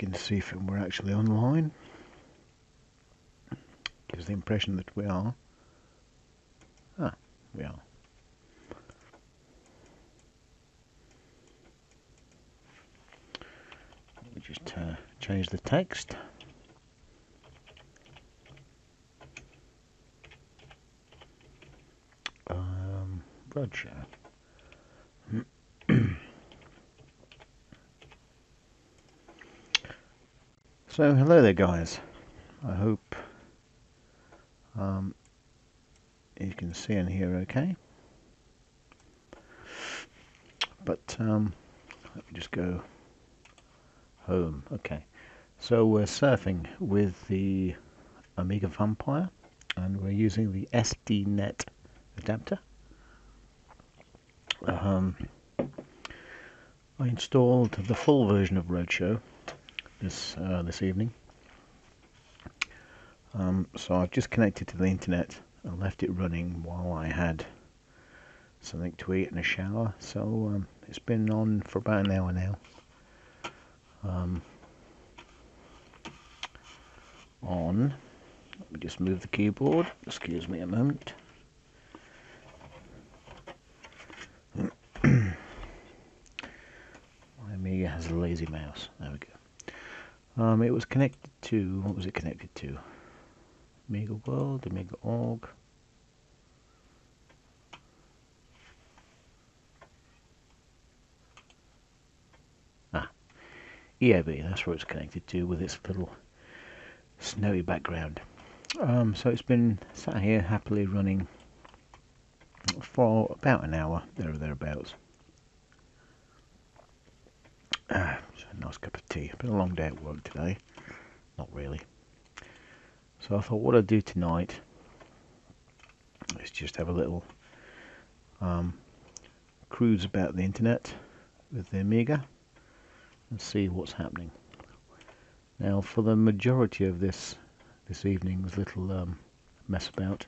checking to see if we're actually online. Gives the impression that we are. Ah, we are. Let me just change the text. Roadshow. So hello there guys, I hope you can see and hear okay, but let me just go home. Okay, so we're surfing with the Amiga Vampire and we're using the SDNet adapter. I installed the full version of Roadshow this evening. So I've just connected to the internet and left it running while I had something to eat and a shower. So it's been on for about an hour now. Let me just move the keyboard. Excuse me a moment. My Amiga has a lazy mouse. There we go. It was connected to, what was it connected to? Amiga World, Amiga Org. EAB, that's where it's connected to with its little snowy background. So it's been sat here happily running for about an hour, there or thereabouts. It's a nice cup of tea. Been a long day at work today. Not really. So I thought what I'd do tonight is just have a little cruise about the internet with the Amiga and see what's happening. Now for the majority of this evening's little mess about,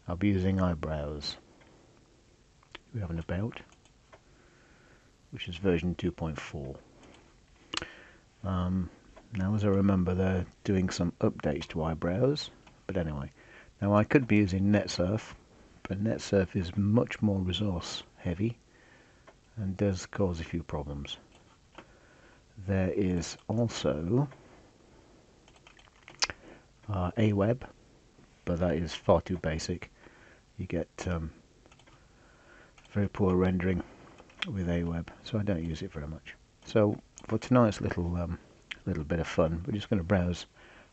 I'll be using Ibrowse. We have an about, which is version 2.4. Now as I remember they're doing some updates to Ibrowse, but anyway. Now I could be using NetSurf, but NetSurf is much more resource heavy and does cause a few problems. There is also AWeb, but that is far too basic. You get very poor rendering with AWeb, so I don't use it very much. So for tonight's little bit of fun, we're just going to browse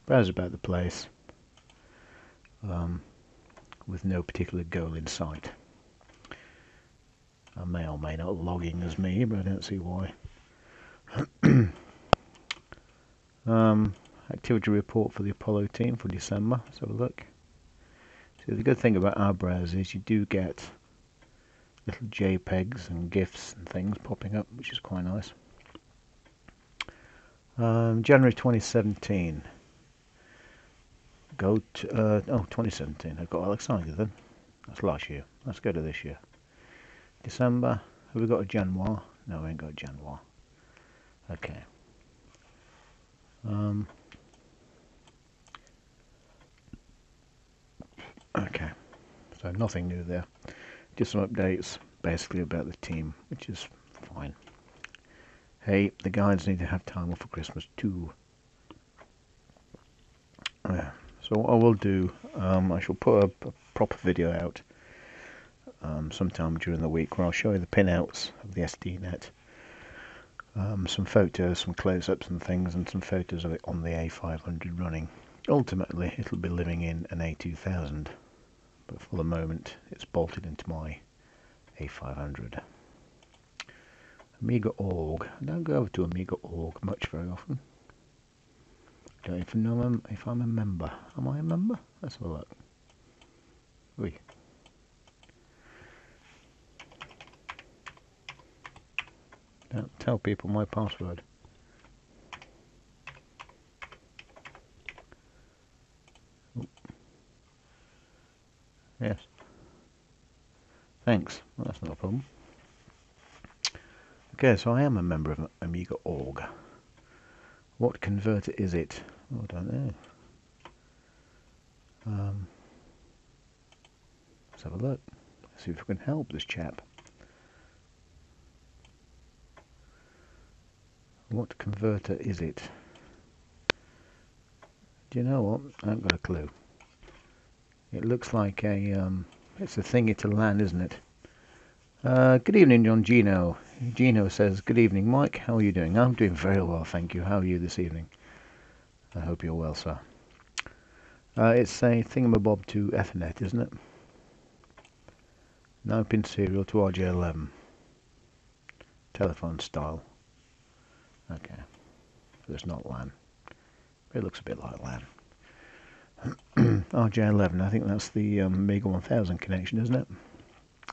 about the place with no particular goal in sight. I may or may not log in as me, but I don't see why. Activity report for the Apollo team for December. Let's have a look. So the good thing about our browser is you do get little JPEGs and GIFs and things popping up, which is quite nice. January 2017. Go to 2017. I've got Alexander then. That's last year. Let's go to this year. December. Have we got a January? No, we ain't got a January. Okay. Okay. So nothing new there. Just some updates, basically about the team, which is fine. Hey, the guys need to have time off for Christmas too. So what I will do, I shall put a proper video out sometime during the week where I'll show you the pinouts of the SDNet, some photos, some close-ups and things, and some photos of it on the A500 running. Ultimately, it'll be living in an A2000, but for the moment, it's bolted into my A500. Amiga Org. I don't go over to Amiga Org much very often. Don't even know if I'm a member. Am I a member? Let's have a look. Oi. Don't tell people my password. Ooh. Yes. Thanks. Well, that's not a problem. Okay, so I am a member of Amiga Org. What converter is it? Oh, I don't know. Let's have a look. See if we can help this chap. What converter is it? Do you know what? I haven't got a clue. It looks like a it's a thingy to LAN, isn't it? Good evening, John Gino. Gino says, good evening, Mike. How are you doing? I'm doing very well, thank you. How are you this evening? I hope you're well, sir. It's a thingamabob to Ethernet, isn't it? 9-pin serial to RJ11. Telephone style. Okay. So it's not LAN. It looks a bit like LAN. RJ11, I think that's the Amiga 1000 connection, isn't it?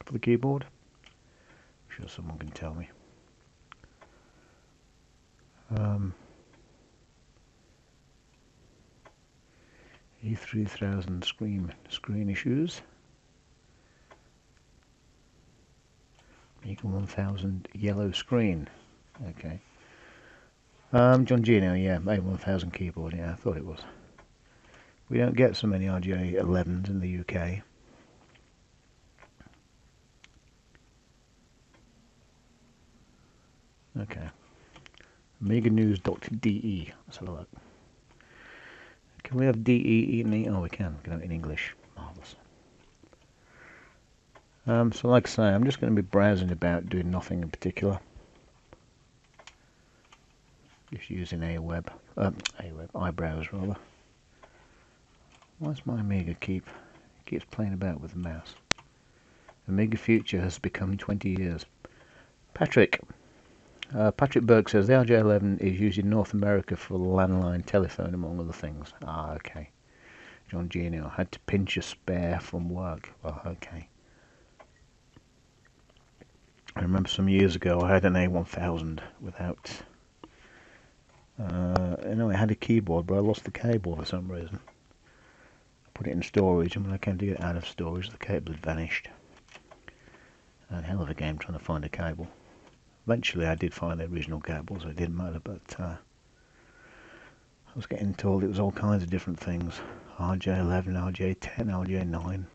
For the keyboard? I'm sure someone can tell me. E3000 screen issues. Amiga 1000 yellow screen. Okay. John Gino, yeah, A1000 keyboard, yeah, I thought it was. We don't get so many RJ11s in the UK. Okay. AmigaNews.de. Let's have a look. Can we have DE in the... Oh, we can. We can have it in English. Marvellous. So like I say, I'm just going to be browsing about, doing nothing in particular. Just using Ibrowse rather. Why does my Amiga keeps playing about with the mouse? Amiga Future has become 20 years. Patrick Burke says the RJ11 is used in North America for landline telephone, among other things. Ah, okay. John Gino had to pinch a spare from work. Well, okay. I remember some years ago I had an A1000 without... it had a keyboard, but I lost the cable for some reason. I put it in storage, and when I came to get it out of storage, the cable had vanished. A hell of a game trying to find a cable. Eventually I did find the original cable, so it didn't matter, but I was getting told it was all kinds of different things. RJ11, RJ10, RJ9.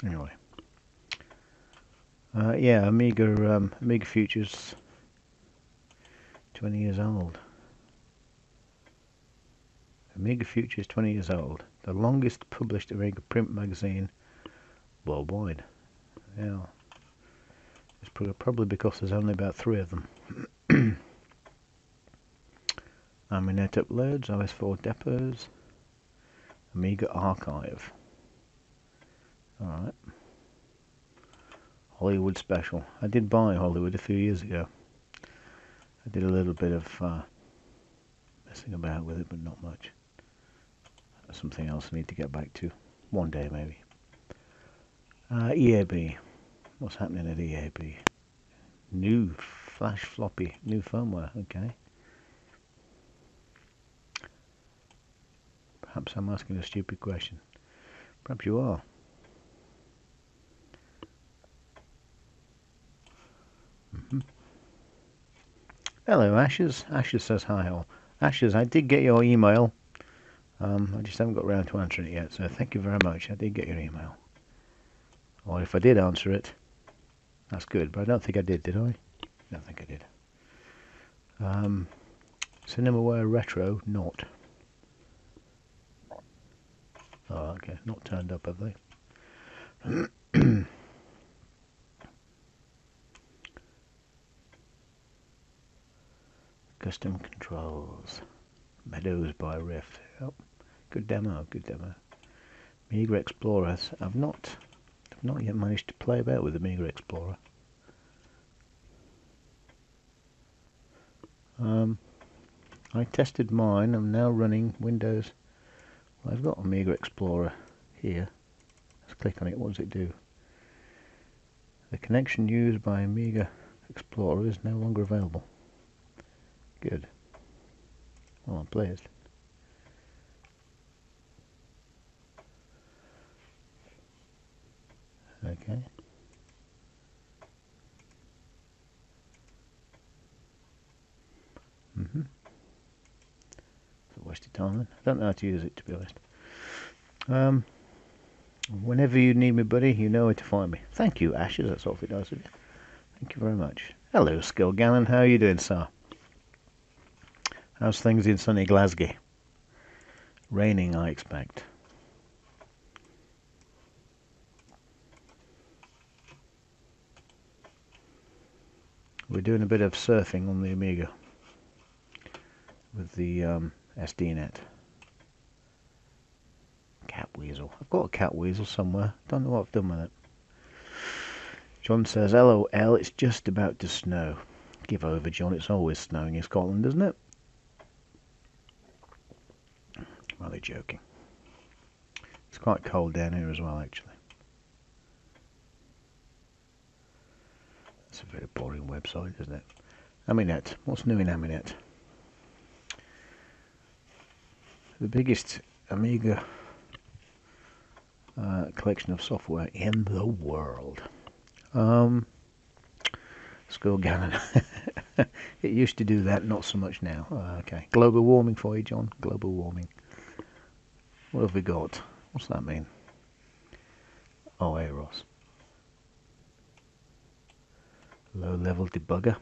Anyway. Yeah, Amiga Future's 20 years old. Amiga Future is 20 years old. The longest published Amiga print magazine worldwide. Yeah. It's probably because there's only about 3 of them. Aminet uploads, OS4 depots, Amiga archive. Alright. Hollywood special. I did buy Hollywood a few years ago. I did a little bit of messing about with it, but not much. That's something else I need to get back to. One day, maybe. EAB. What's happening at EAB? New flash floppy. New firmware. Okay. Perhaps I'm asking a stupid question. Perhaps you are. Hello, Ashes. Ashes says hi all. Ashes, I did get your email. I just haven't got around to answering it yet, so thank you very much. I did get your email. Or if I did answer it, that's good, but I don't think I did I? I don't think I did. Cinemaware Retro, not. Oh, okay, not turned up, have they? Custom controls. Meadows by Rift. Yep. Good demo, good demo. Amiga Explorer. I've not yet managed to play about with Amiga Explorer. I tested mine. I'm now running Windows. Well, I've got Amiga Explorer here. Let's click on it. What does it do? The connection used by Amiga Explorer is no longer available. Good. Well, I'm pleased. Okay. waste of time. I don't know how to use it, to be honest. Whenever you need me, buddy, you know where to find me. Thank you, Ashes. That's awfully nice of you. Thank you very much. Hello, Skillgannon. How are you doing, sir? How's things in sunny Glasgow? Raining, I expect. We're doing a bit of surfing on the Amiga with the SD-Net. Cat weasel. I've got a cat weasel somewhere. Don't know what I've done with it. John says, LOL, it's just about to snow. Give over, John. It's always snowing in Scotland, isn't it? Well, they're joking. It's quite cold down here as well, actually. It's a very boring website, isn't it? Aminet. What's new in Aminet? The biggest Amiga collection of software in the world. Skillgannon. It used to do that, not so much now. Okay. Global warming for you, John. Global warming. What have we got? What's that mean? Oh, Eros. Low-level debugger.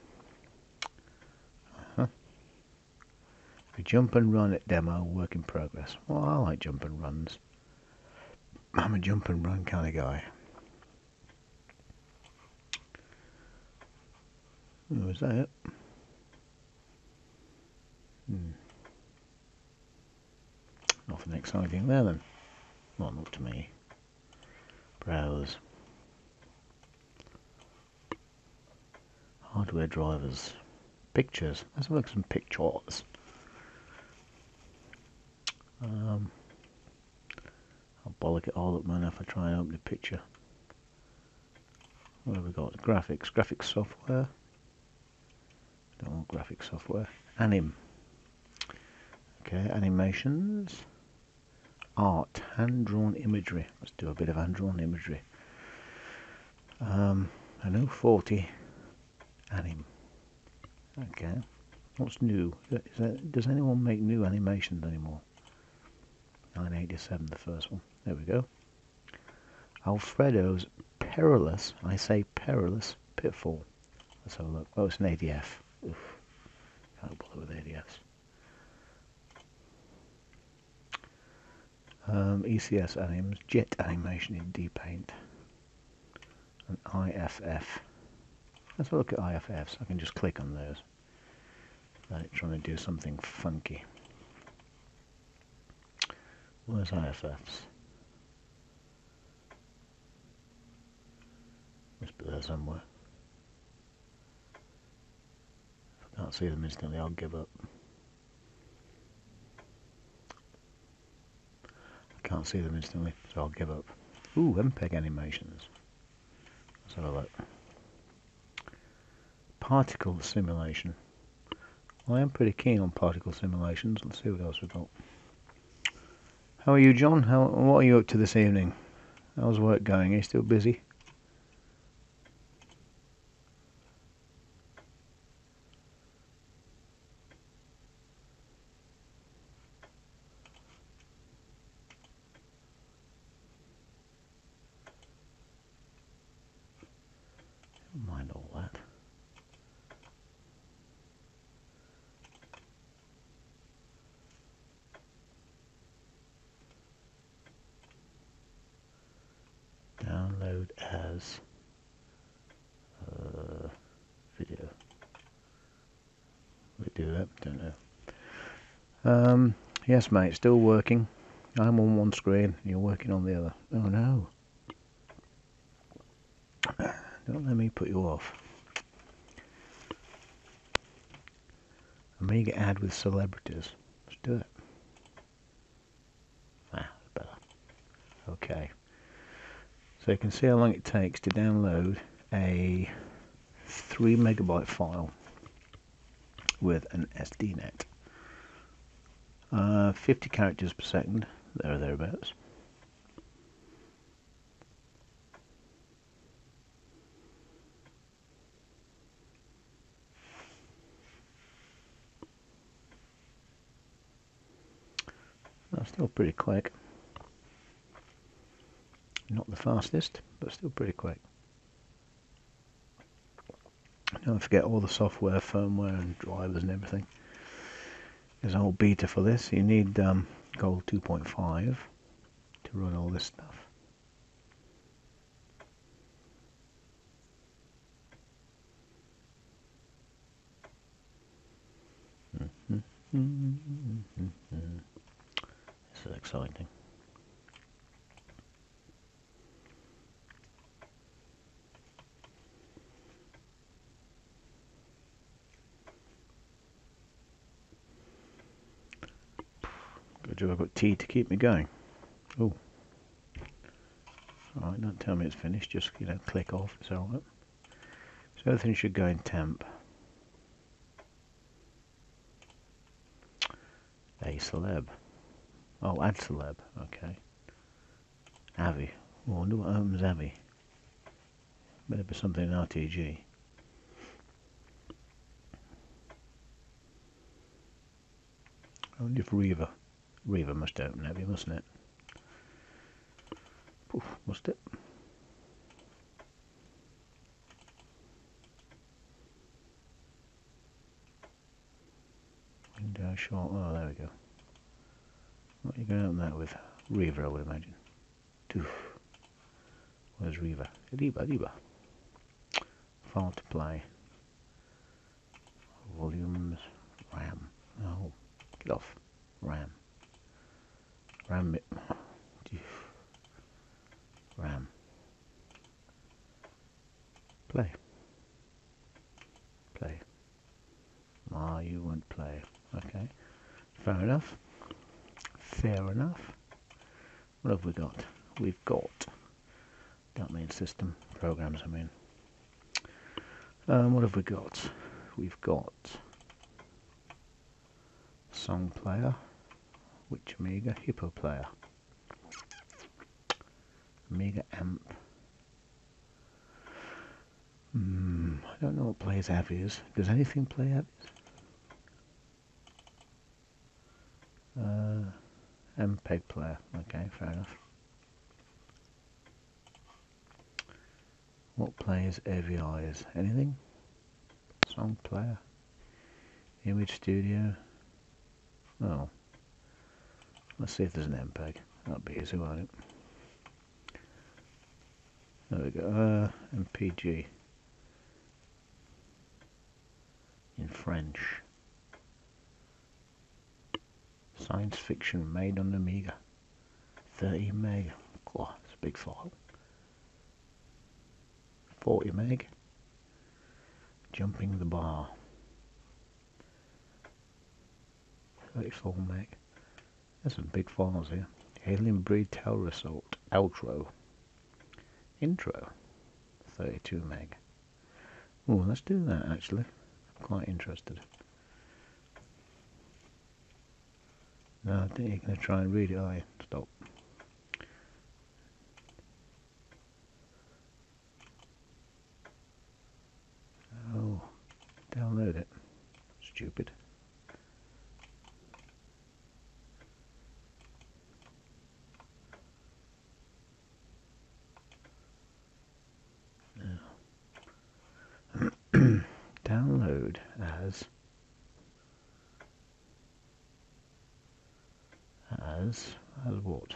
A jump and run at demo, work in progress. Well, I like jump and runs. I'm a jump and run kind of guy. Oh, is that it? Nothing exciting there then. Well, not to me. Browse. Hardware drivers. Pictures. Let's look at some pictures. I'll bollock it all up, man, if I try and open the picture. What have we got? Graphics. Graphics software. Don't want graphics software. Anim. Okay, animations. Art. Hand-drawn imagery. Let's do a bit of hand-drawn imagery. I know 40. Anim. Okay. What's new? Does anyone make new animations anymore? 987, the first one. There we go. Alfredo's Perilous, I say perilous, Pitfall. Let's have a look. Oh, it's an ADF. Oof. Can't bother with ADFs. ECS anims, jet animation in D-Paint. And IFF. Let's have a look at IFFs. I can just click on those. Without it trying to do something funky. Where's IFFs? Must be there somewhere. If I can't see them instantly, I'll give up. I can't see them instantly, so I'll give up. Ooh, MPEG animations. Let's have a look. Particle simulation. Well, I am pretty keen on particle simulations. Let's see what else we've got. How are you, John? What are you up to this evening? How's work going? Are you still busy? Don't mind all that. Download as video. We do that? Don't know. Yes, mate. Still working. I'm on one screen. You're working on the other. Oh no! Don't let me put you off. Amiga ad with celebrities. Let's do it. Ah, better. Okay. So you can see how long it takes to download a 3 megabyte file with an SD-Net. 50 characters per second, there or thereabouts. Still pretty quick. Not the fastest, but still pretty quick. Don't forget all the software, firmware and drivers and everything. There's a whole beta for this. You need Gold 2.5 to run all this stuff. This is exciting. Good job I've got tea to keep me going. Oh. Alright, don't tell me it's finished, just click off, it's alright. So everything should go in temp. A celeb. Oh, add celeb, okay. Avi. Oh, I wonder what opens Avi. Better be something in RTG. I wonder if Reaver must open Avi, mustn't it? Poof, must it? Window short. Oh, there we go. What are you going to open that with? Reaver, I would imagine. Doof. Where's Reaver? Reaver. File to play. Volumes. RAM. Oh, get off. RAM. RAM. RAM. Play. Play. Ah, you won't play. Okay. Fair enough. Fair enough. What have we got? We've got. Don't mean system programs, I mean. What have we got? We've got song player. Which Amiga? Hippo player. Amiga amp. I don't know what plays Avi's. Does anything play Avi's? MPEG player. Okay, fair enough. What plays AVI's? Anything? Song player. Image studio. Oh. Let's see if there's an MPEG. That'll be easy, won't it? There we go. MPG. In French. Science fiction made on Amiga. 30 meg. Oh, it's a big file. 40 meg. Jumping the bar. 34 meg. There's some big files here. Alien Breed Tower Assault. Outro. Intro. 32 meg. Oh, let's do that actually. I'm quite interested. No, I think you're going to try and read it, are you? Stop. Oh, download it. Stupid. Download as what?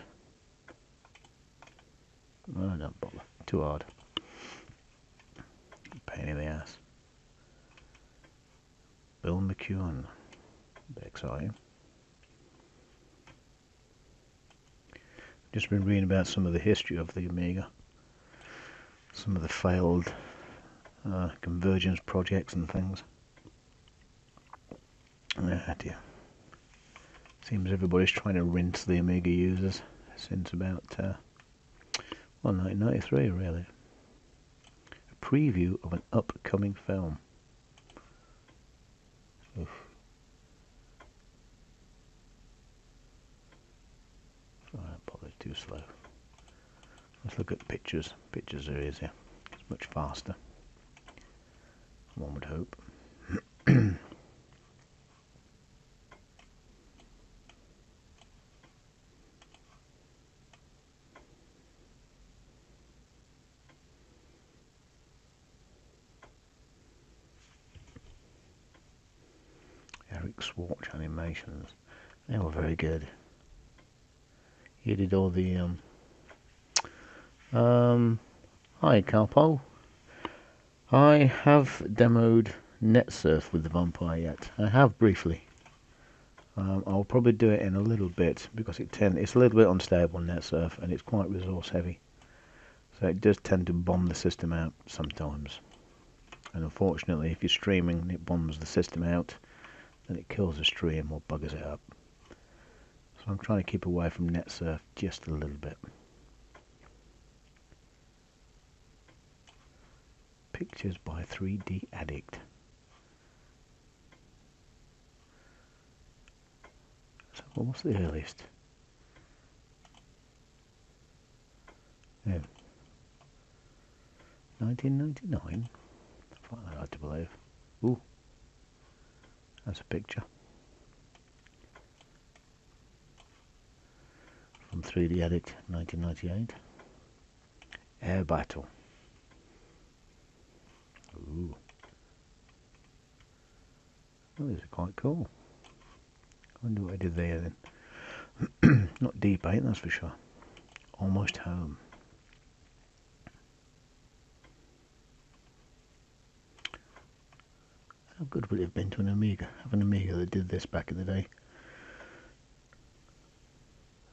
Oh, don't bother. Too hard. Pain in the ass. Bill McEwen. Bit exciting. Just been reading about some of the history of the Amiga. Some of the failed convergence projects and things. Ah dear. Seems everybody's trying to rinse the Amiga users since about 1993 really. A preview of an upcoming film. Oof. Oh, that probably too slow. Let's look at pictures. Pictures are easier. It's much faster. One would hope. Eric Swatch animations. They were very good. He did all the hi Carpo. I have demoed NetSurf with the vampire yet. I have briefly. I'll probably do it in a little bit because it's a little bit unstable on NetSurf and it's quite resource heavy. So it does tend to bomb the system out sometimes. And unfortunately, if you're streaming and it bombs the system out, then it kills the stream or buggers it up. So I'm trying to keep away from NetSurf just a little bit. Pictures by 3D Addict. So what's the earliest? Yeah. 1999? I find that hard to believe. Ooh. That's a picture. From 3D Addict, 1998. Air Battle. Ooh. Oh, these are quite cool. I wonder what I did there then. Not deep 8, that's for sure. Almost Home. How good would it have been to an Amiga? Have an Amiga that did this back in the day.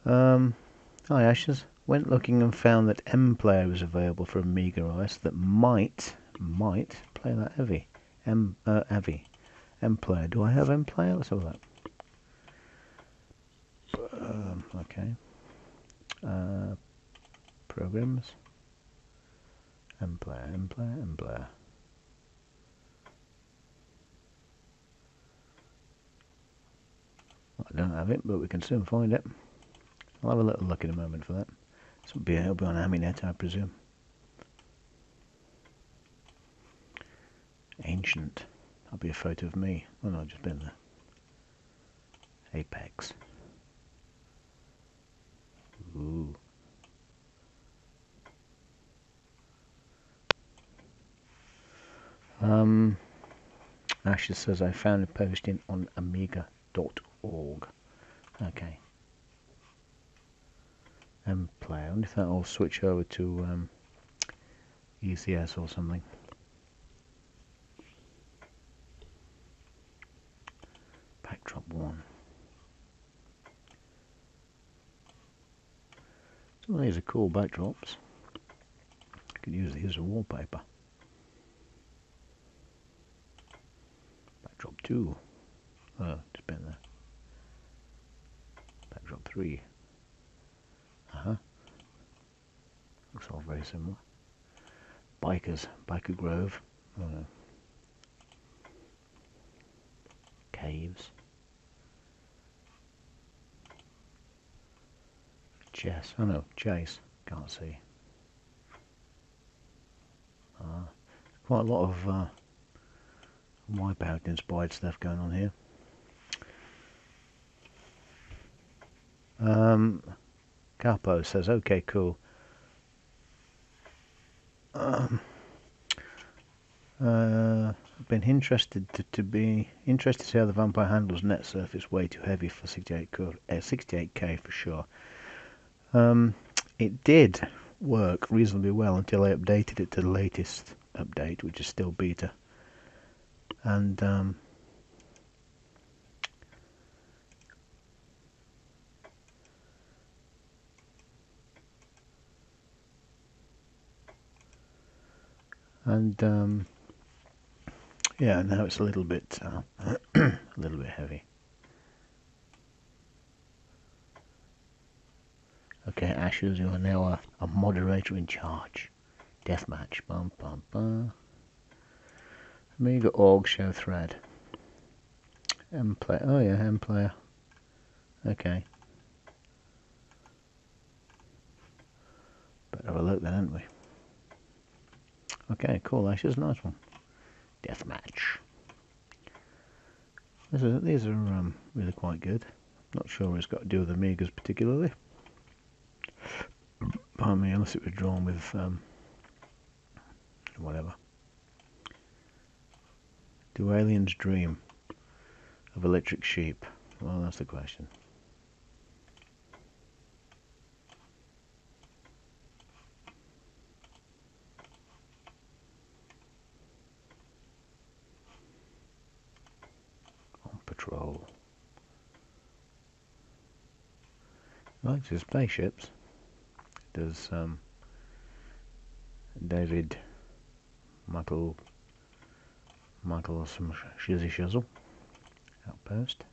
Hi Ashes. Went looking and found that M-Player was available for Amiga OS that might play that heavy. Avi. M-Player. Do I have M-Player? Let's have that. Okay. Programs. M-Player. I don't have it, but we can soon find it. I'll have a little look in a moment for that. This will be, it'll be on Aminet, I presume. Ancient. That'll be a photo of me. Oh no, I've just been there. Apex. Ooh. Ashes says I found a posting on amiga.org. Okay. M-Player. I wonder if that'll switch over to ECS or something. Backdrop 1. Some of these are cool backdrops. I could use these as a wallpaper. Backdrop 2. Oh, it's been there. Backdrop 3. Looks all very similar. Biker Grove. Oh no. Caves. Chess. Oh no, Chase. Can't see. Quite a lot of Wipeout inspired stuff going on here. Capo says, okay, cool. I've been interested to see how the Vampire handles NetSurf. It's way too heavy for 68K for sure. It did work reasonably well until I updated it to the latest update, which is still beta. And yeah, now it's a little bit heavy. Okay, Ashes, you are now a moderator in charge. Deathmatch. Bum bum bum. Amiga.org show thread. M-Player. Oh yeah, M-Player. Okay. Better have a look then, haven't we? Okay, cool. Ashes, nice one. Deathmatch. These are really quite good. Not sure what it's got to do with Amigas particularly. Pardon me, unless it was drawn with whatever. Do aliens dream? of electric sheep? Well, that's the question. On patrol. Likes his spaceships. Does David Michael some shizzy shizzle outpost.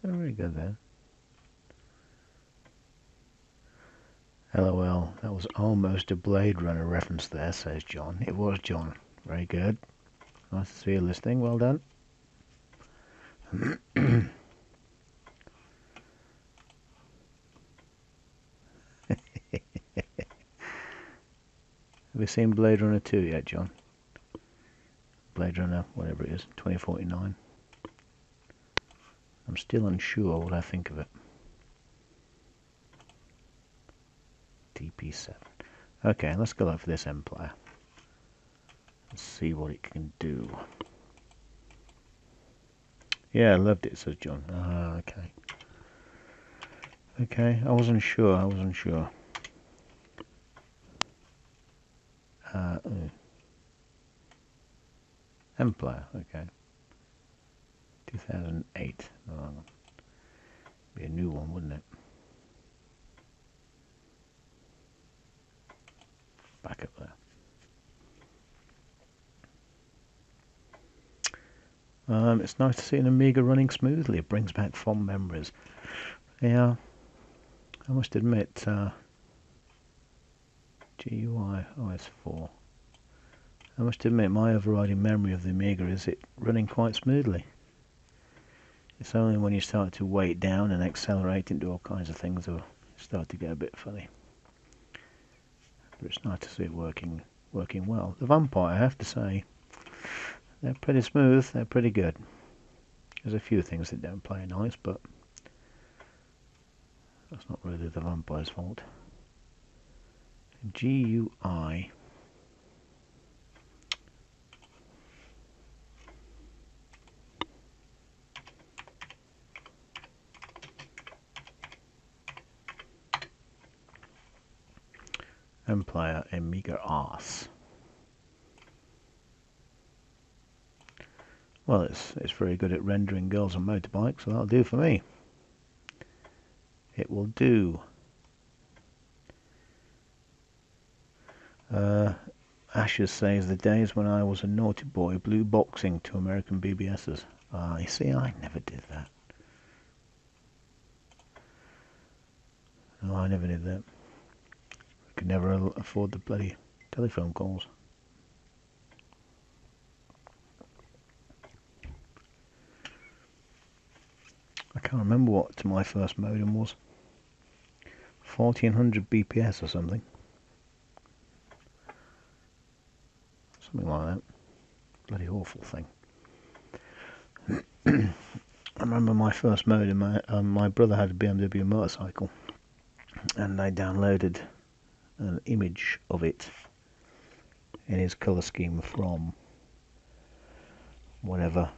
Very good there. LOL, that was almost a Blade Runner reference there, says John. It was, John. Very good. Nice to see you listening. Well done. Have you seen Blade Runner 2 yet, John? Blade Runner, whatever it is, 2049. I'm still unsure what I think of it. TP7. Okay, let's go out for this Empire. Let's see what it can do. Yeah, I loved it, says John. Ah, okay. Okay, I wasn't sure. Empire, okay. 2008. Oh, be a new one, wouldn't it? Back up there. It's nice to see an Amiga running smoothly. It brings back fond memories. Yeah, I must admit, GUI OS4. I must admit, my overriding memory of the Amiga is it running quite smoothly. It's only when you start to weigh it down and accelerate and do all kinds of things that it start to get a bit funny. But it's nice to see it working well. The Vampire, I have to say, they're pretty smooth, they're pretty good. There's a few things that don't play nice, but that's not really the Vampire's fault. GUI. Empire Amiga arse. Well, it's very good at rendering girls on motorbikes, so that'll do for me. It will do. Ashes says the days when I was a naughty boy blue boxing to American BBSs. You see, I never did that. No, I never did that. I could never afford the bloody telephone calls. I can't remember what my first modem was. 1400 BPS or something. Something like that. Bloody awful thing. I remember my first modem, my brother had a BMW motorcycle, and I downloaded an image of it in his colour scheme from whatever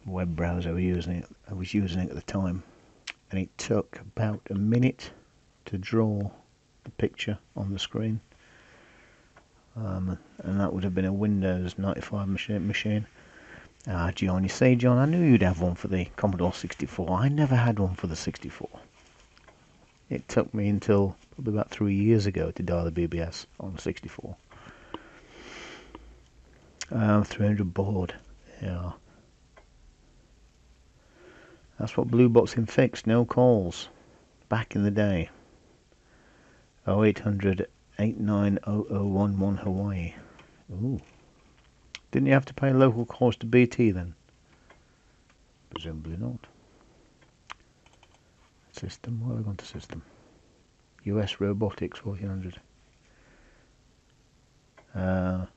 web browser I was using at the time, and it took about a minute to draw the picture on the screen, and that would have been a Windows 95 machine. John, you say, John, I knew you'd have one for the Commodore 64. I never had one for the 64. It took me until probably about 3 years ago to dial the BBS on the 64. 300 baud, yeah. That's what Blue Boxing fixed, no calls. Back in the day. 0800 890011 Hawaii. Ooh. Didn't you have to pay local calls to BT then? Presumably not. System, where are we going to system? US Robotics 1400. I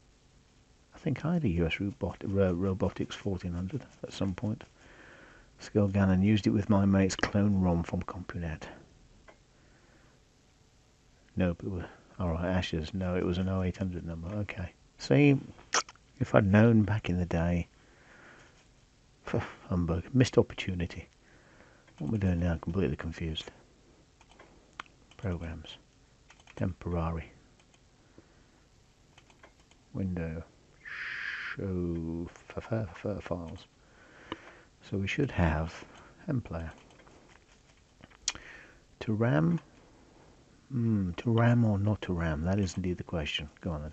think I had a US Robotics 1400 at some point. Skill Gannon used it with my mate's clone ROM from CompuNet. Nope, it was... Alright, Ashes. No, it was an 0800 number. Okay. See, if I'd known back in the day, Humbug. Missed opportunity. What am I doing now? Completely confused. Programs. Temporary. Window. Show files. So we should have mplayer. To RAM? To RAM or not to RAM? That is indeed the question. Go on then.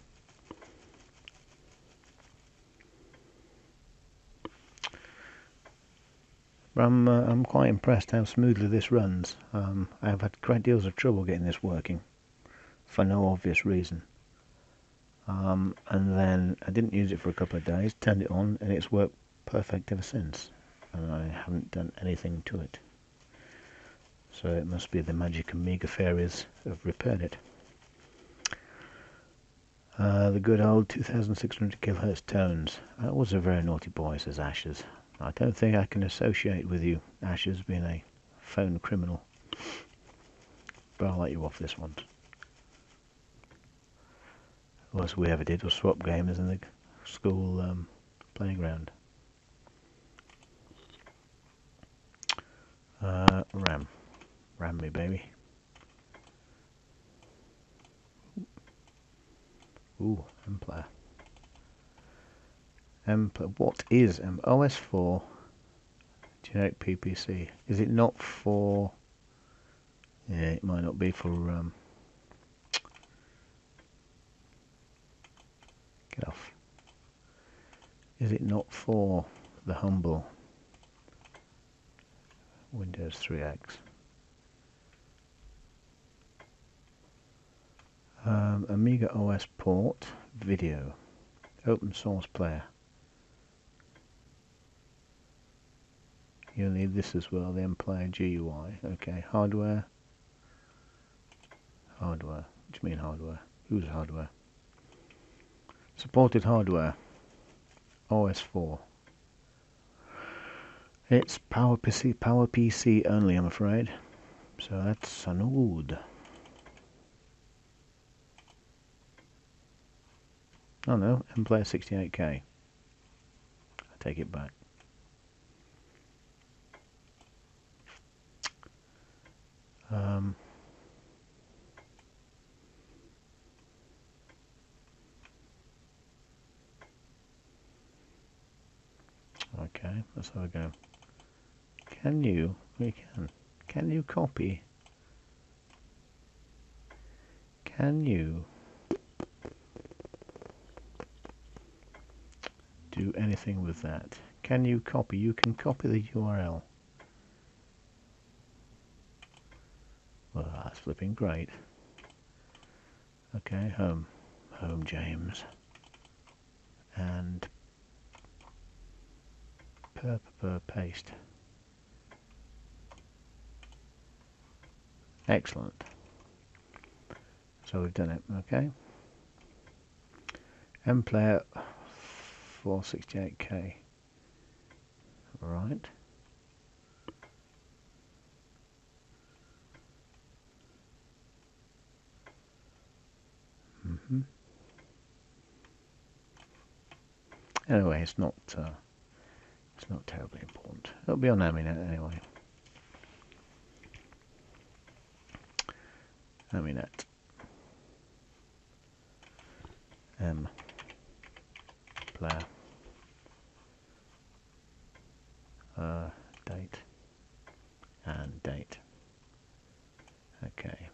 I'm quite impressed how smoothly this runs. I've had great deals of trouble getting this working for no obvious reason. And then I didn't use it for a couple of days, turned it on, and it's worked perfect ever since. And I haven't done anything to it. So it must be the magic Amiga fairies have repaired it. The good old 2600 kHz tones. That was a very naughty boy, says Ashes. I don't think I can associate with you, Ashes, being a phone criminal. But I'll let you off this one. The worst we ever did was swap games in the school playground. RAM. RAM me, baby. Ooh, mplayer. What is OS4 generic PPC? Is it not for... Yeah, it might not be for... Get off. Is it not for the humble Windows 3X? Amiga OS port, video, open source player. You'll need this as well, the mplayer GUI. Okay, hardware. Hardware. What do you mean hardware? Who's hardware? Supported hardware. OS4. It's PowerPC only, I'm afraid. So that's an old. Oh no, mplayer 68K. I take it back. Okay, let's have a go. Can you? We can. Can you copy? Can you do anything with that? Can you copy? You can copy the URL. Well, that's flipping great. Okay, home James, and paste. Excellent. So we've done it. Okay. mplayer 468K. Right. Anyway, it's not terribly important. It'll be on Aminet anyway. Aminet. Player. Date. And date. Okay.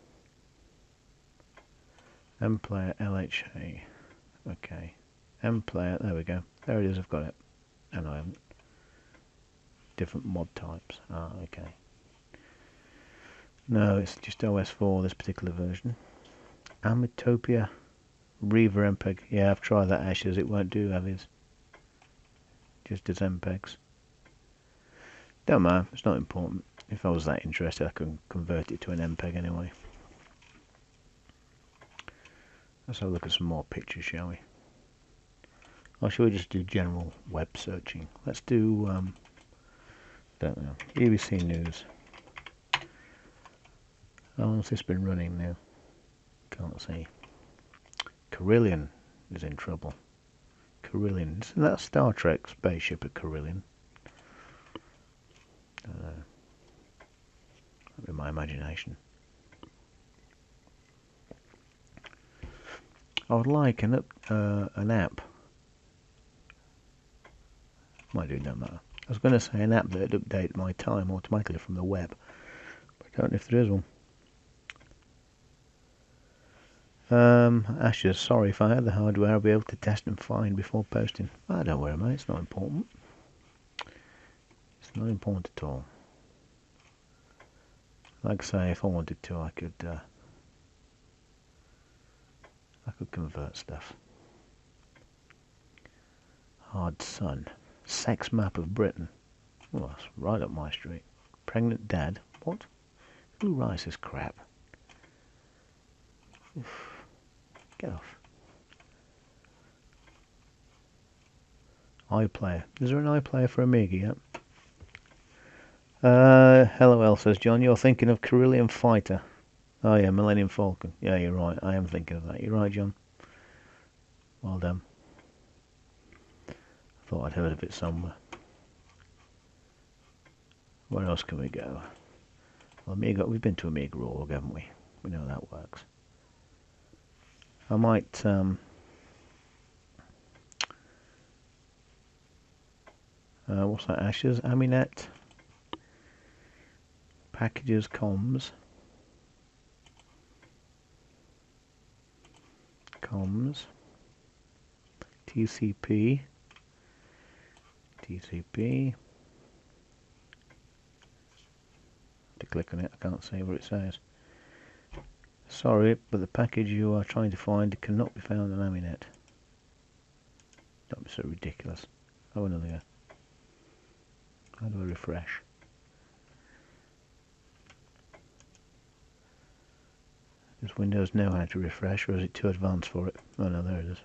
mplayer LHA. Okay. mplayer, there we go. There it is, I've got it. And I haven't. Different mod types. Ah, okay. No, it's just OS4, this particular version. Amitopia Reaver MPEG. Yeah, I've tried that, Ashes. It won't do, Avies. Just as MPEGs. Don't matter, it's not important. If I was that interested, I could convert it to an MPEG anyway. Let's have a look at some more pictures, shall we? Or shall we just do general web searching? Let's do, don't know, BBC News. How long's this been running now? Can't see. Carillion is in trouble. Carillion, isn't that Star Trek spaceship at Carillion? I don't know. That'd be my imagination. I would like an app. Might do, no matter. I was going to say an app that would update my time automatically from the web, but I don't know if there is one. Ashes, sorry, if I had the hardware, I'd be able to test and find before posting. Don't worry, mate, it's not important. It's not important at all. Like I say, if I wanted to, I could convert stuff. Hard Sun. Sex map of Britain. Well, that's right up my street. Pregnant dad. What? Who writes this crap? Oof. Get off. iPlayer. Is there an iPlayer for Amiga yet? LOL, says John. You're thinking of Carillion Fighter. Oh yeah, Millennium Falcon. Yeah, you're right. I am thinking of that. You're right, John. Well done. I thought I'd heard of it somewhere. Where else can we go? Well, Amiga. We've been to Amiga Org, haven't we? We know that works. I might what's that? Ashes, Aminet, packages, comms, TCP, to click on it, I can't see what it says. Sorry, but the package you are trying to find cannot be found on Aminet. Don't be so ridiculous. Oh, another go. How do I refresh? Does Windows know how to refresh, or is it too advanced for it? Oh no, there it is.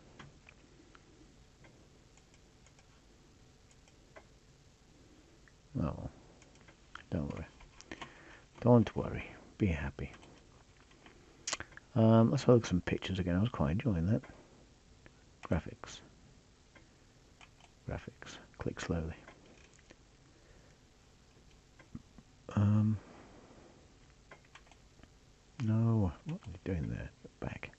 Oh, don't worry. Don't worry. Be happy. Let's have a look at some pictures again. I was quite enjoying that. Graphics. Click slowly. No, what are you doing there? Back.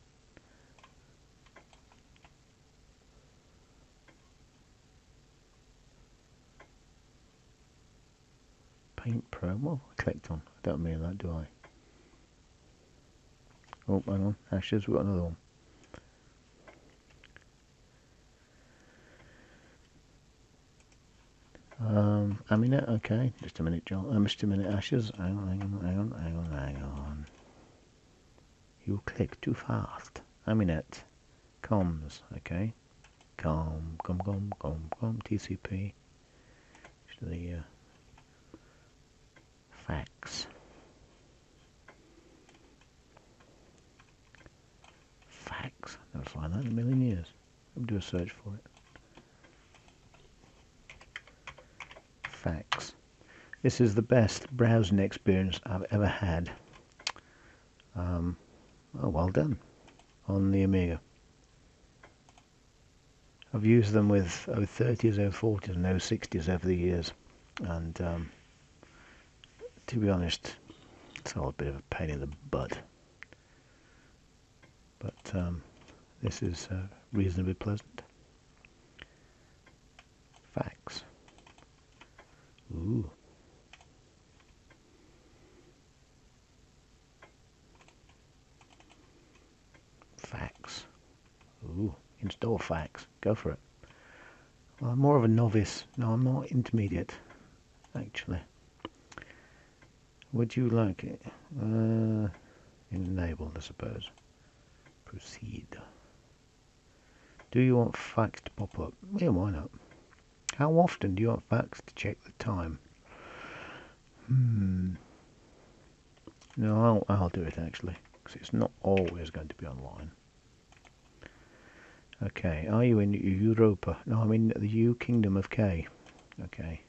Paint Pro. Well, I clicked on. I don't mean that, do I? Oh, hang on. Ashes, we've got another one. Aminet, okay. Just a minute, John. Just a minute, Ashes. Hang on. You click too fast. Aminet. Comms, okay. TCP. To the fax. Never find that in a million years. I'll do a search for it. Fax. This is the best browsing experience I've ever had. Oh, well done. On the Amiga. I've used them with 030s, 040s and 060s over the years, and to be honest, it's all a bit of a pain in the butt. But this is reasonably pleasant. Fax. Ooh. Fax. Ooh. Install fax. Go for it. Well, I'm more of a novice. No, I'm more intermediate, actually. Would you like it? Enabled, I suppose. Proceed. Do you want fax to pop up? Yeah, why not? How often do you want fax to check the time? No, I'll do it actually, because it's not always going to be online. Okay, are you in Europa? No, I'm in the U Kingdom of K. Okay.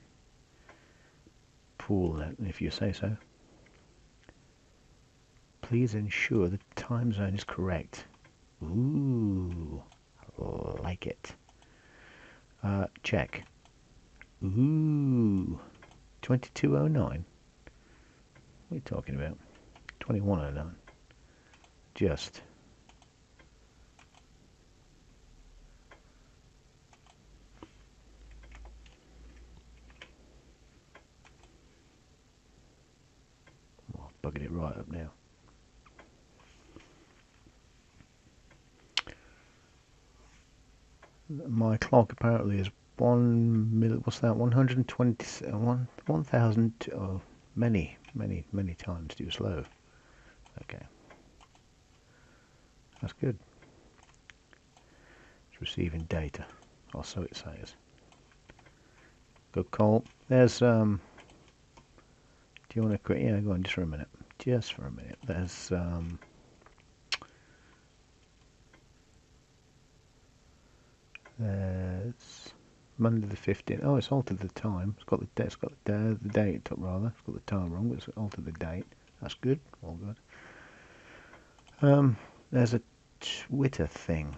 Pool then, if you say so. Please ensure the time zone is correct. Ooh, like it. Check. Ooh, 2209? What are you talking about? 2109. Just. Oh, bugging it right up now. My clock apparently is 1,000,000. What's that? 120. 1,000. Oh, many times too slow. Okay, that's good. It's receiving data, or so it says. Good call. There's Do you want to quit? Yeah, go on just for a minute. Just for a minute. There's Monday the 15th. Oh, it's altered the time. It's got the date up rather. It's got the time wrong, but it's altered the date. That's good. All good. There's a Twitter thing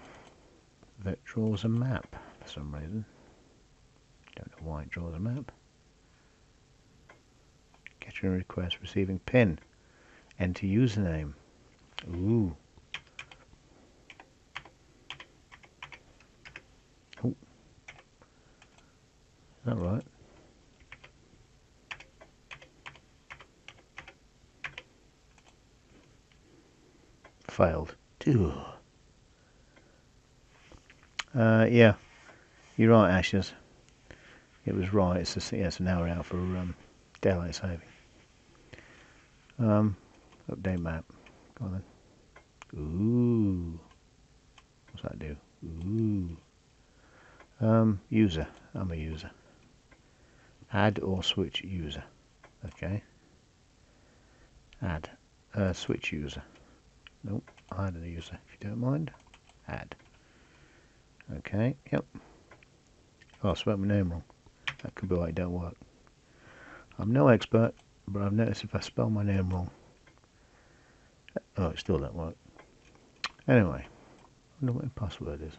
that draws a map for some reason. Don't know why it draws a map. Getting a request, receiving pin. Enter username. Ooh. Oh. Is that right? Failed. Yeah, you're right, Ashes. It was right. It's an hour out for daylight saving. Update map. Go on then. Ooh. What's that do? Ooh. User. I'm a user. Add or switch user. Okay. Add. Switch user. Nope. Add a user. If you don't mind. Add. Okay. Yep. Oh, I spelled my name wrong. That could be why it don't work. I'm no expert, but I've noticed if I spell my name wrong. Oh, it still don't work. Anyway, I wonder what my password is.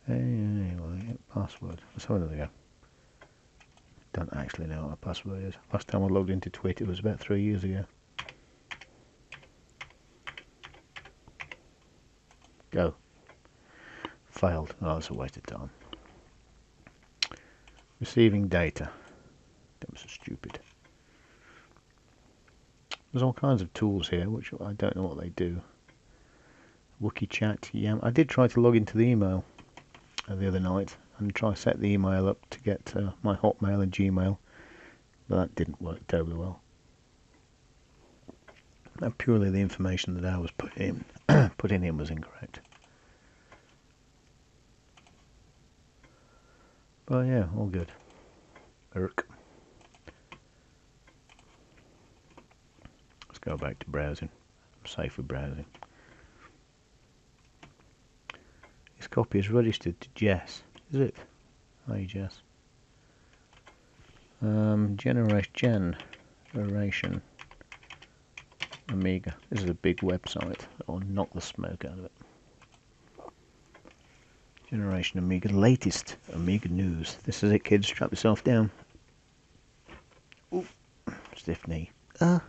Anyway, password. Let's have another go. Don't actually know what my password is. Last time I logged into Twitter was about 3 years ago. Go. Failed. Oh, that's a waste of time. Receiving data. That was so stupid. There's all kinds of tools here, which I don't know what they do. Wookie chat, Yam. I did try to log into the email the other night and try to set the email up to get my Hotmail and Gmail, but that didn't work terribly well. And purely the information that I was putting in was incorrect. But yeah, all good. Let's go back to browsing. I'm safe with browsing. This copy is registered to Jess. Is it? Hi, Jess. Generation Amiga. This is a big website. I'll knock the smoke out of it. Generation Amiga, latest Amiga news. This is it, kids. Strap yourself down. Ooh, stiff knee. Look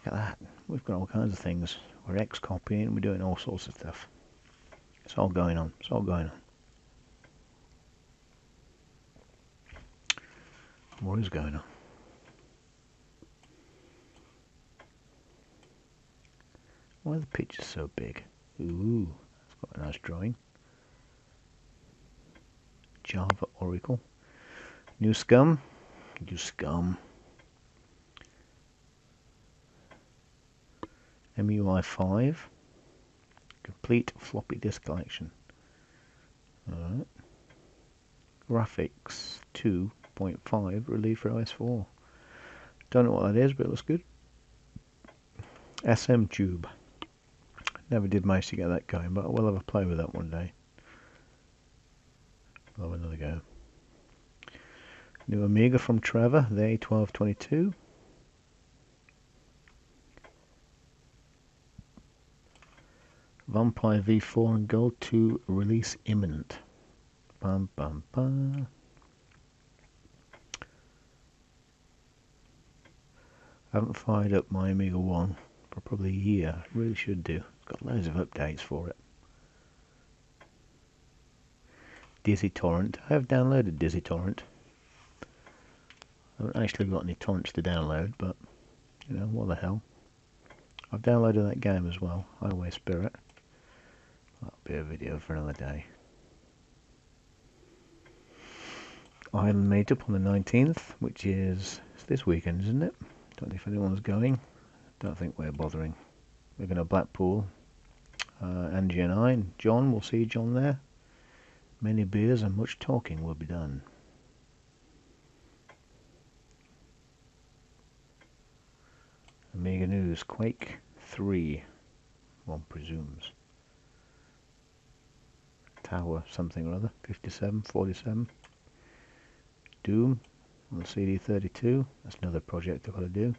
at that. We've got all kinds of things. We're X-copying. We're doing all sorts of stuff. It's all going on. It's all going on. What is going on? Why are the pictures so big? Ooh, that's got a nice drawing. Java Oracle. New scum. New scum. MUI5. Complete floppy disk collection. Alright. Graphics 2.5 release for OS4. Don't know what that is, but it looks good. SM Tube. Never did manage to get that going, but I will have a play with that one day. I'll have another go. New Amiga from Trevor, the A1222. Vampire V4 and Gold 2 release imminent. bum bum bum. I haven't fired up my Amiga 1 for probably a year. I really should do. It's got loads of updates for it. Dizzy Torrent. I have downloaded Dizzy Torrent. I haven't actually got any torrents to download, but you know, what the hell. I've downloaded that game as well, Highway Spirit. That'll be a video for another day. Island meetup on the 19th, which is this weekend, isn't it? Don't know if anyone's going. Don't think we're bothering. We're going to Blackpool. Angie and I, and John, we'll see John there. Many beers and much talking will be done. Amiga News, Quake 3, one presumes. Tower something or other, 57, 47. Doom on the CD32, that's another project I've got to do.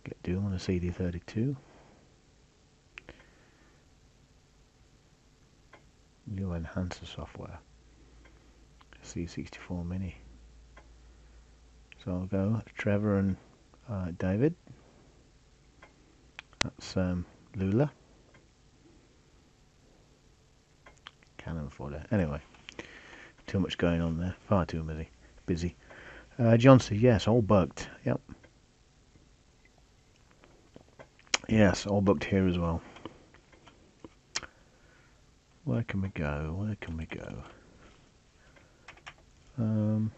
Get Doom on the CD32. New enhancer software. C64 Mini. So I'll go Trevor and David. That's Lula. Cannon fodder. Anyway, too much going on there. Far too busy. John says yes, all booked. Yep. Yes, all booked here as well. Where can we go? Where can we go? Bum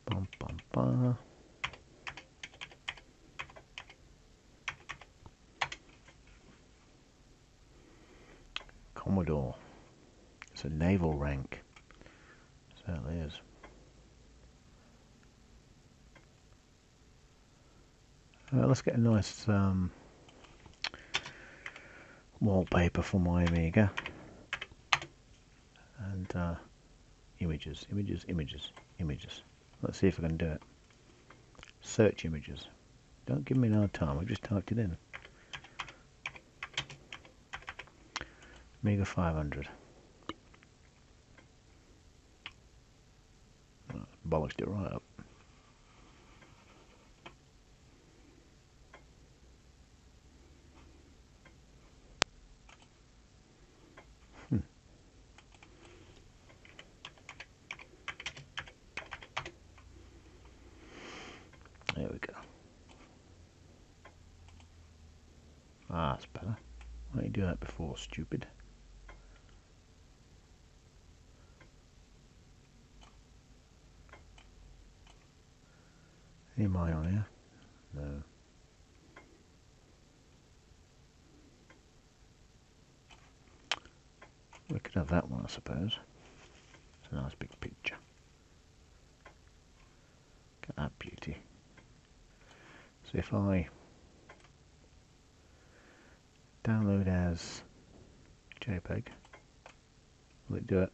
bum bum. Commodore. It's a naval rank. Certainly is. Let's get a nice wallpaper for my Amiga. And images. Let's see if I can do it. Search images. Don't give me no time, I just typed it in. Amiga 500. Bollocked it right up. There we go. Ah, that's better. Why didn't you do that before, stupid? Any mine on here? No. We could have that one, I suppose. It's a nice big picture. Look at that beauty. So if I download as JPEG, will it do it?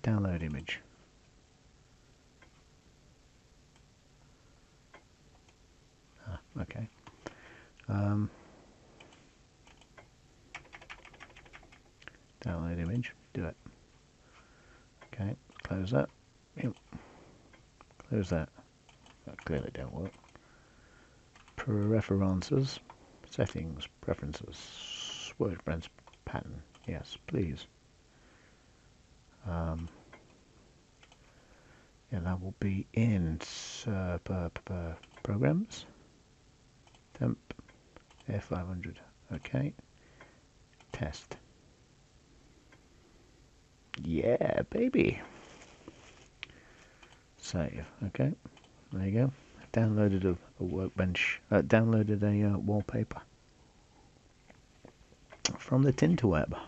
Download image. Okay. Download image, do it. Okay, close that. Yep. Close that. That clearly don't work. Preferences, settings, preferences, workbench pattern. Yes, please. Yeah, that will be in programs. Temp F500. Okay. Test. Yeah, baby. Save. Okay. There you go. Downloaded a workbench. Downloaded a wallpaper from the Tinterweb.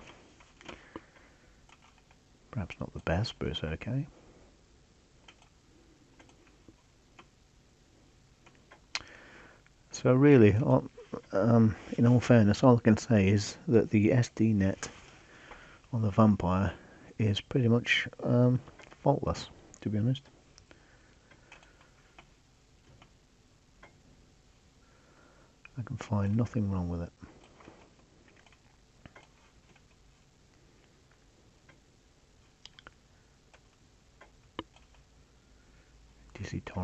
Perhaps not the best, but it's okay. So really, in all fairness, all I can say is that the SD-net on the Vampire is pretty much faultless, to be honest. I can find nothing wrong with it.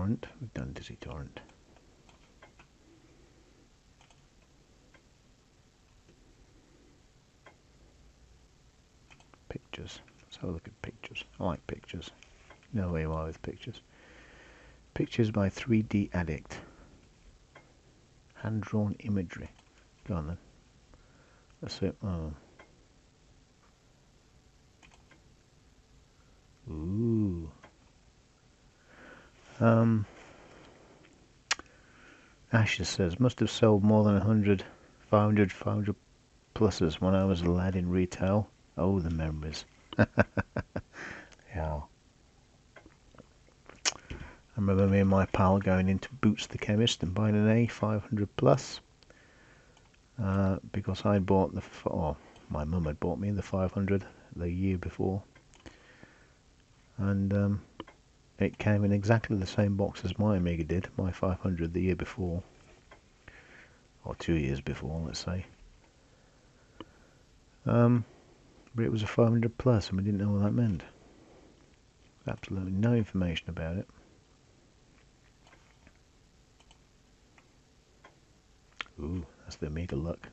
torrent. We've done Dizzy torrent. Pictures. Let's have a look at pictures. I like pictures. You know where you are with pictures. Pictures by 3D Addict. Hand-drawn imagery. Go on then. That's it. Oh. Ooh. Ashes says, must have sold more than 100, 500 pluses when I was a lad in retail. Oh, the memories. Yeah. I remember me and my pal going into Boots the Chemist and buying an A500 plus. Because I'd bought my mum had bought me the 500 the year before. And it came in exactly the same box as my Amiga did, my 500 the year before. Or 2 years before, let's say. But it was a 500 plus and we didn't know what that meant. Absolutely no information about it. Ooh, that's the Amiga luck.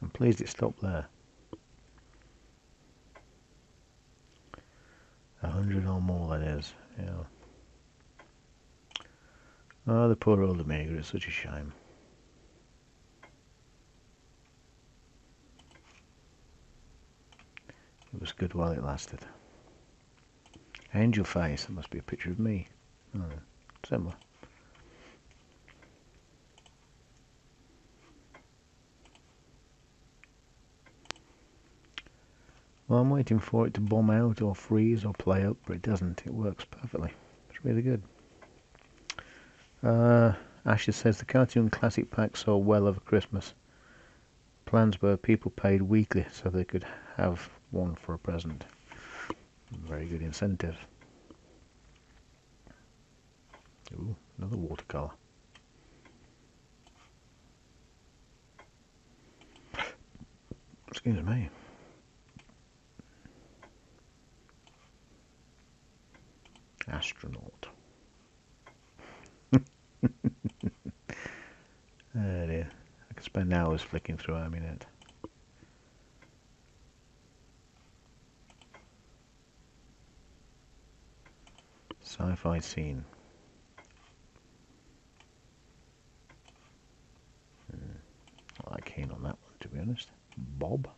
I'm pleased it stopped there. 100 or more, that is. Yeah. Oh, the poor old Amiga, it's such a shame. It was good while it lasted. Angel face, that must be a picture of me. Oh, similar. Well, I'm waiting for it to bomb out or freeze or play up, but it doesn't. It works perfectly. It's really good. Ashes says the Cartoon Classic Pack sold well over Christmas. Plans were people paid weekly so they could have one for a present. Very good incentive. Ooh, another watercolour. Excuse me. Astronaut. Oh dear. I could spend hours flicking through Aminet. Sci-fi scene. Not that keen on that one, to be honest. Bob.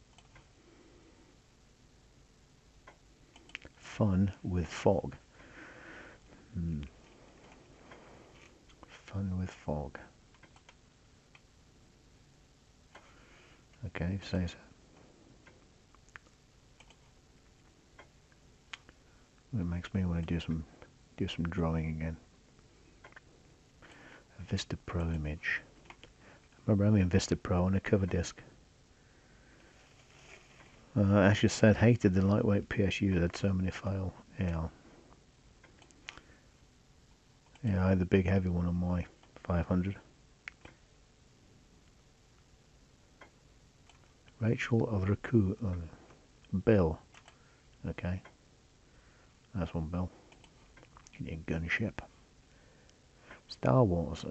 Fun with fog. Fun with fog. Okay, say so. It makes me want to do some drawing again. A Vista Pro image. I remember having Vista Pro on a cover disc. Ashes said hated the lightweight PSU that had so many files. Yeah. Yeah, I had the big heavy one on my 500. Rachel of Raku. Bill. Okay. That's one, Bill. You need a gunship. Star Wars.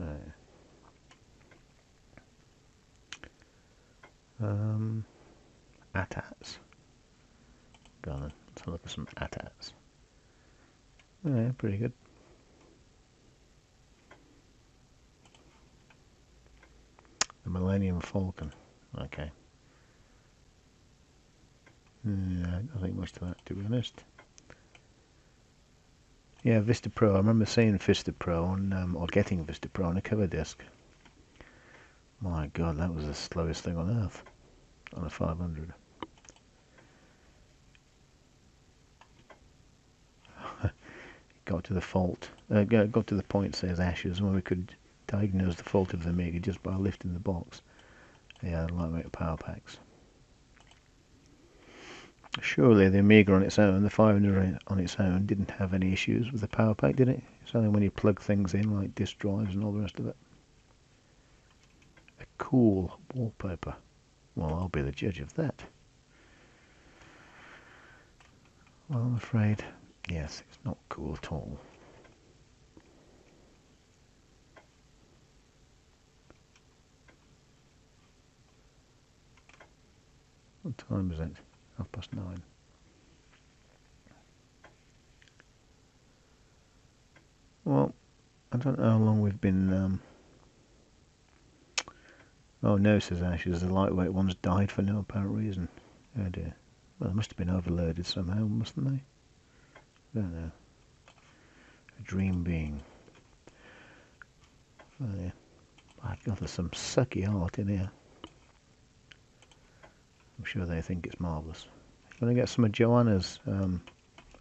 ATATs. Go on then. Let's have a look at some ATATs. Yeah, pretty good. The Millennium Falcon. Okay. Yeah, I think much to that, to be honest. Yeah, Vista Pro. I remember seeing Vista Pro on, or getting Vista Pro on a cover disc. My God, that was the slowest thing on earth. On a 500. Got to the fault. Got to the point, says Ashes, when we could diagnose the fault of the Amiga just by lifting the box. Yeah, lightweight power packs. Surely the Amiga on its own, the 500 on its own, didn't have any issues with the power pack, did it? It's only when you plug things in, like disk drives and all the rest of it. A cool wallpaper. Well, I'll be the judge of that. Well, I'm afraid, yes, it's not cool at all. What time is it? 9:30. Well, I don't know how long we've been... Oh no, says Ashes, the lightweight ones died for no apparent reason. Oh dear. Well, they must have been overloaded somehow, mustn't they? I don't know. A dream being. Oh yeah. My God, there's some sucky art in here. I'm sure they think it's marvellous. You want to get some of Joanna's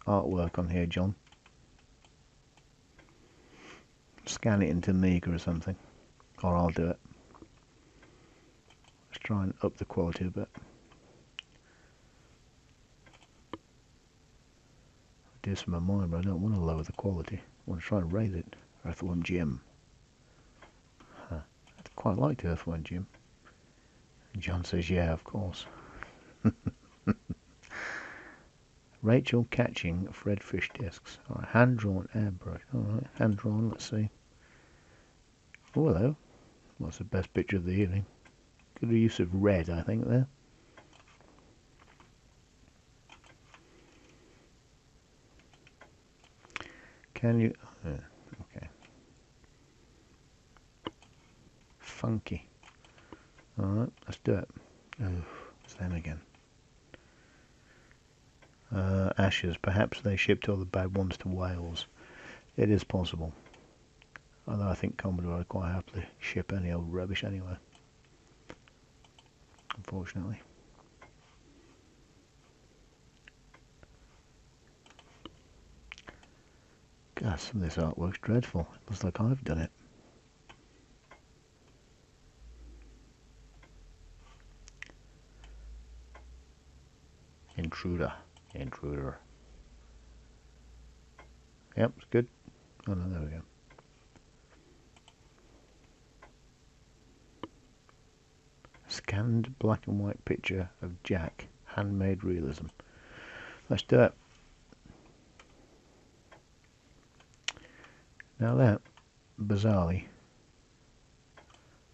artwork on here, John? Scan it into Amiga or something. Or I'll do it. Let's try and up the quality a bit. I do some of mine, but I don't want to lower the quality. I want to try and raise it. Earthworm Jim. Huh. I'd quite like Earthworm Jim. And John says, yeah, of course. Rachel catching Fred fish discs. Alright, hand-drawn airbrush. Alright, hand-drawn, let's see. Oh, hello. What's the best picture of the evening? Good use of red, I think, there. Can you... okay. Funky. Alright, let's do it. Oh, it's them again. Ashes. Perhaps they shipped all the bad ones to Wales. It is possible. Although I think Commodore would quite happily ship any old rubbish anyway. Unfortunately. God, some of this artwork's dreadful. It looks like I've done it. Intruder. Intruder. Yep, it's good. Oh no, there we go. Scanned black and white picture of Jack. Handmade realism. Let's do it. Now that, bizarrely,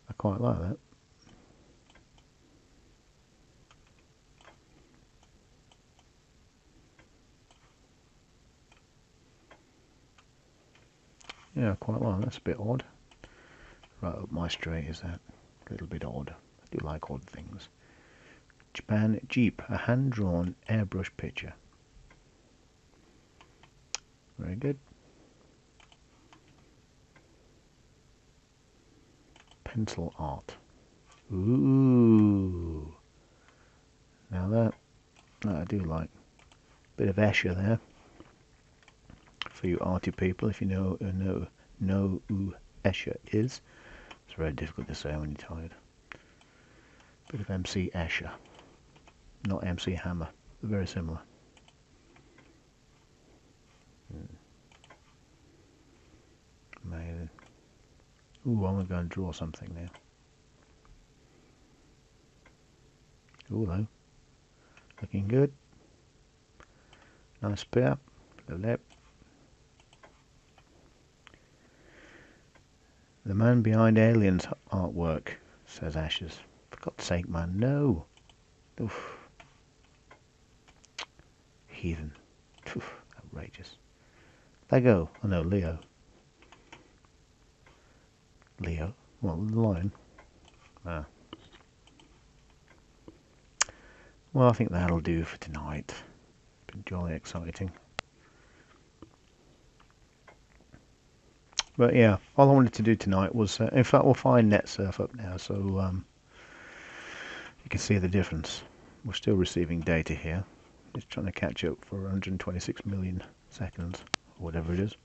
I quite like that. Yeah, I quite like that. That's a bit odd. Right up my street is that. A little bit odd. I do like odd things. Japan Jeep, a hand-drawn airbrush picture. Very good. Pencil art. Ooh. Now that I do like. Bit of Escher there. For you arty people, if you know who Escher is. It's very difficult to say when you're tired. Bit of MC Escher. Not MC Hammer. They're very similar. Amazing. Ooh, I'm going to draw something now. Ooh, though. Looking good. Nice pair. The lip. The man behind Aliens artwork, says Ashes. For God's sake, man, no. Oof. Heathen. Oof. Outrageous. Lego. Oh no, Leo. Leo. Well, the lion. Ah. Well, I think that'll do for tonight. Been jolly exciting. But yeah, all I wanted to do tonight was, in fact, we'll find NetSurf up now, so you can see the difference. We're still receiving data here. It's trying to catch up for 126 million seconds, or whatever it is.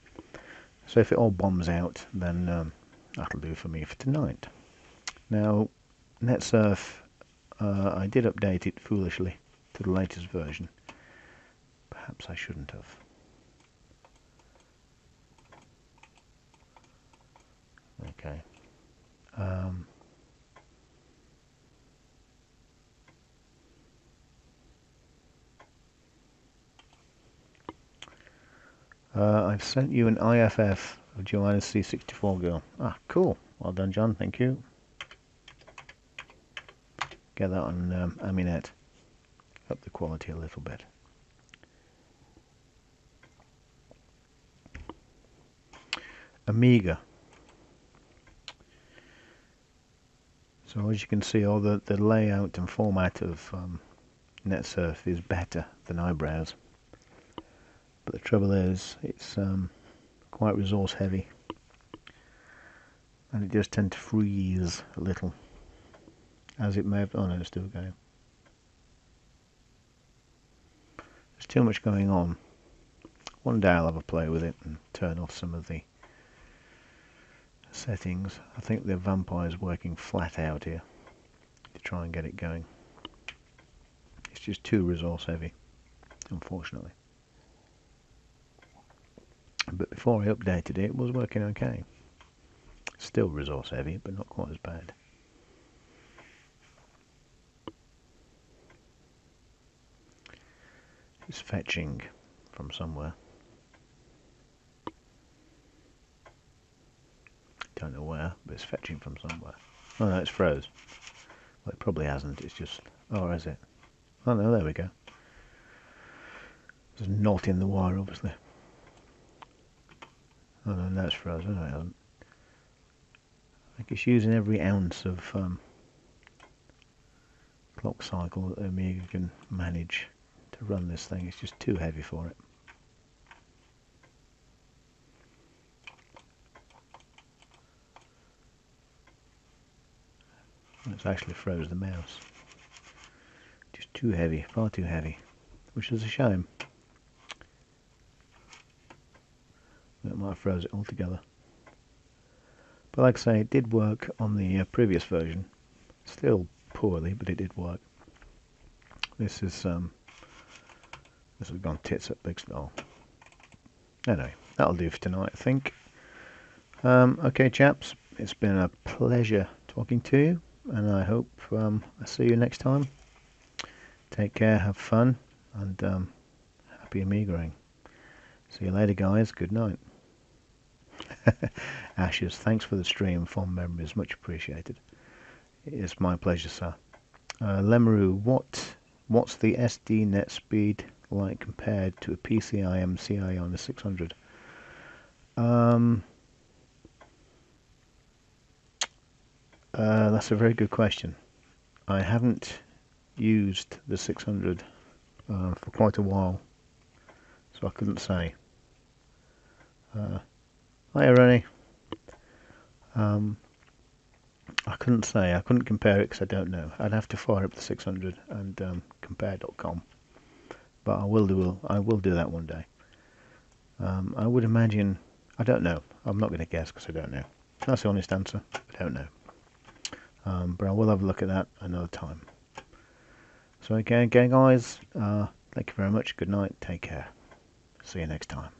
So if it all bombs out, then that'll do for me for tonight. Now, NetSurf, I did update it foolishly to the latest version. Perhaps I shouldn't have. Okay. I've sent you an IFF of Joanna's C64 girl. Ah, cool. Well done, John. Thank you. Get that on Aminet. Up the quality a little bit. Amiga. So as you can see, all the layout and format of NetSurf is better than Ibrowse. But the trouble is, it's quite resource heavy. And it does tend to freeze a little. As it may have... Oh no, it's still going. There's too much going on. One day I'll have a play with it and turn off some of the settings. I think the vampire's working flat out here to try and get it going. It's just too resource heavy, unfortunately. But before I updated it, it was working okay. Still resource heavy, but not quite as bad. It's fetching from somewhere. Don't know where, but it's fetching from somewhere. Oh no, it's froze. Well, it probably hasn't, it's just... Oh, is it? Oh no, there we go. There's a knot in the wire, obviously. Oh no, no, it's frozen. No, it hasn't. I think it's using every ounce of clock cycle that Amiga can manage to run this thing. It's just too heavy for it. It's actually froze the mouse. Just too heavy, far too heavy, which is a shame. That might have froze it altogether. But like I say, it did work on the previous version. Still poorly, but it did work. This has gone tits up big style. Anyway, that'll do for tonight, I think. Okay, chaps, it's been a pleasure talking to you, and I hope I see you next time. Take care, have fun, and happy Amigaing. See you later, guys. Good night. Ashes, thanks for the stream. Fond memories, much appreciated. It's my pleasure, sir. Lemeru, what's the SD net speed like compared to a PCIe CI on the 600? That's a very good question. I haven't used the 600 for quite a while, so I couldn't say. Hi, Ronnie. I couldn't say. I couldn't compare it because I don't know. I'd have to fire up the 600 and compare.com. But I will do that one day. I would imagine. I don't know. I'm not going to guess because I don't know. That's the honest answer. I don't know. But I will have a look at that another time. So again, guys, thank you very much. Good night. Take care. See you next time.